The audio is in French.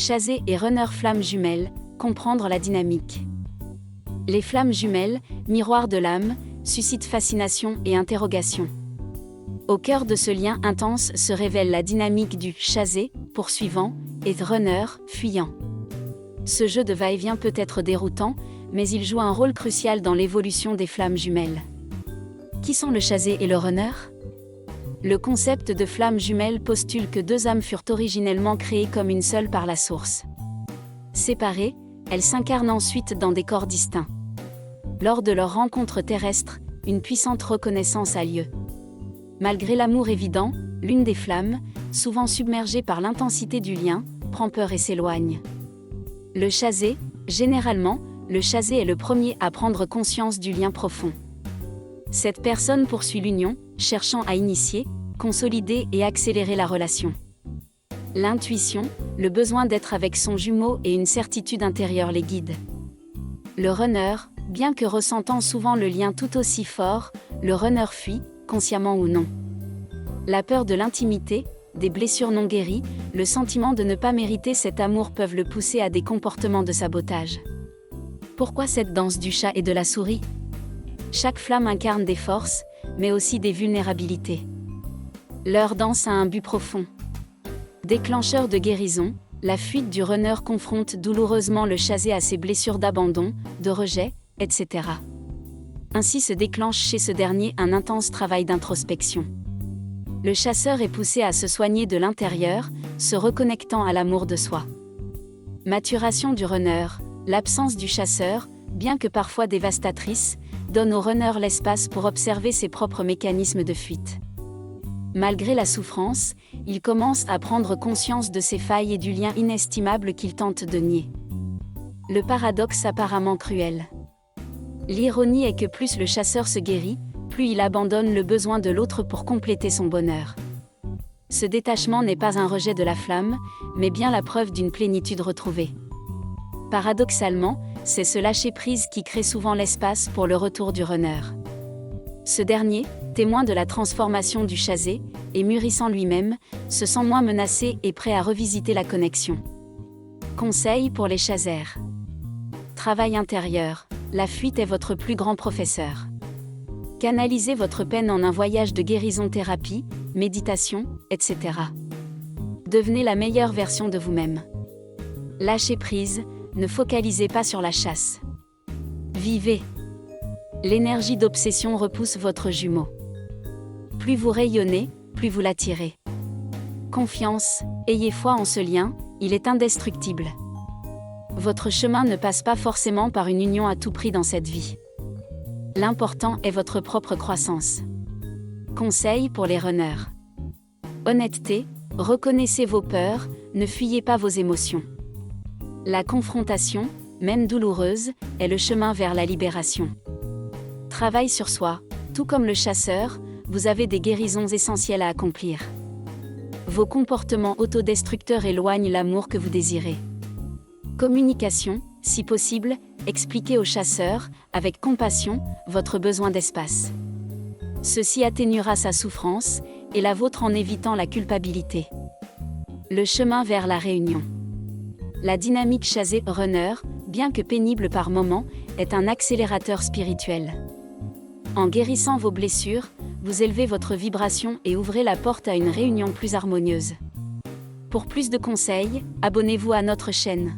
Chasé et runner flammes jumelles, comprendre la dynamique. Les flammes jumelles, miroir de l'âme, suscitent fascination et interrogation. Au cœur de ce lien intense se révèle la dynamique du chasé, poursuivant, et runner, fuyant. Ce jeu de va-et-vient peut être déroutant, mais il joue un rôle crucial dans l'évolution des flammes jumelles. Qui sont le chasé et le runner ? Le concept de flamme jumelle postule que deux âmes furent originellement créées comme une seule par la source. Séparées, elles s'incarnent ensuite dans des corps distincts. Lors de leur rencontre terrestre, une puissante reconnaissance a lieu. Malgré l'amour évident, l'une des flammes, souvent submergée par l'intensité du lien, prend peur et s'éloigne. Le chasé, généralement, le chasé est le premier à prendre conscience du lien profond. Cette personne poursuit l'union, cherchant à initier, consolider et accélérer la relation. L'intuition, le besoin d'être avec son jumeau et une certitude intérieure les guident. Le runner, bien que ressentant souvent le lien tout aussi fort, le runner fuit, consciemment ou non. La peur de l'intimité, des blessures non guéries, le sentiment de ne pas mériter cet amour peuvent le pousser à des comportements de sabotage. Pourquoi cette danse du chat et de la souris ? Chaque flamme incarne des forces, mais aussi des vulnérabilités. Leur danse a un but profond. Déclencheur de guérison, la fuite du runner confronte douloureusement le chasé à ses blessures d'abandon, de rejet, etc. Ainsi se déclenche chez ce dernier un intense travail d'introspection. Le chasseur est poussé à se soigner de l'intérieur, se reconnectant à l'amour de soi. Maturation du runner, l'absence du chasseur, bien que parfois dévastatrice, donne au runner l'espace pour observer ses propres mécanismes de fuite. Malgré la souffrance, il commence à prendre conscience de ses failles et du lien inestimable qu'il tente de nier. Le paradoxe apparemment cruel. L'ironie est que plus le chasseur se guérit, plus il abandonne le besoin de l'autre pour compléter son bonheur. Ce détachement n'est pas un rejet de la flamme, mais bien la preuve d'une plénitude retrouvée. Paradoxalement, c'est ce lâcher-prise qui crée souvent l'espace pour le retour du runner. Ce dernier, témoin de la transformation du chasé, et mûrissant lui-même, se sent moins menacé et prêt à revisiter la connexion. Conseil pour les chasers. Travail intérieur, la fuite est votre plus grand professeur. Canalisez votre peine en un voyage de guérison-thérapie, méditation, etc. Devenez la meilleure version de vous-même. Lâchez prise, ne focalisez pas sur la chasse. Vivez. L'énergie d'obsession repousse votre jumeau. Plus vous rayonnez, plus vous l'attirez. Confiance, ayez foi en ce lien, il est indestructible. Votre chemin ne passe pas forcément par une union à tout prix dans cette vie. L'important est votre propre croissance. Conseil pour les runners. Honnêteté, reconnaissez vos peurs, ne fuyez pas vos émotions. La confrontation, même douloureuse, est le chemin vers la libération. Travail sur soi, tout comme le chasseur, vous avez des guérisons essentielles à accomplir. Vos comportements autodestructeurs éloignent l'amour que vous désirez. Communication, si possible, expliquez au chasseur, avec compassion, votre besoin d'espace. Ceci atténuera sa souffrance, et la vôtre en évitant la culpabilité. Le chemin vers la réunion. La dynamique chasé-runner, bien que pénible par moments, est un accélérateur spirituel. En guérissant vos blessures, vous élevez votre vibration et ouvrez la porte à une réunion plus harmonieuse. Pour plus de conseils, abonnez-vous à notre chaîne.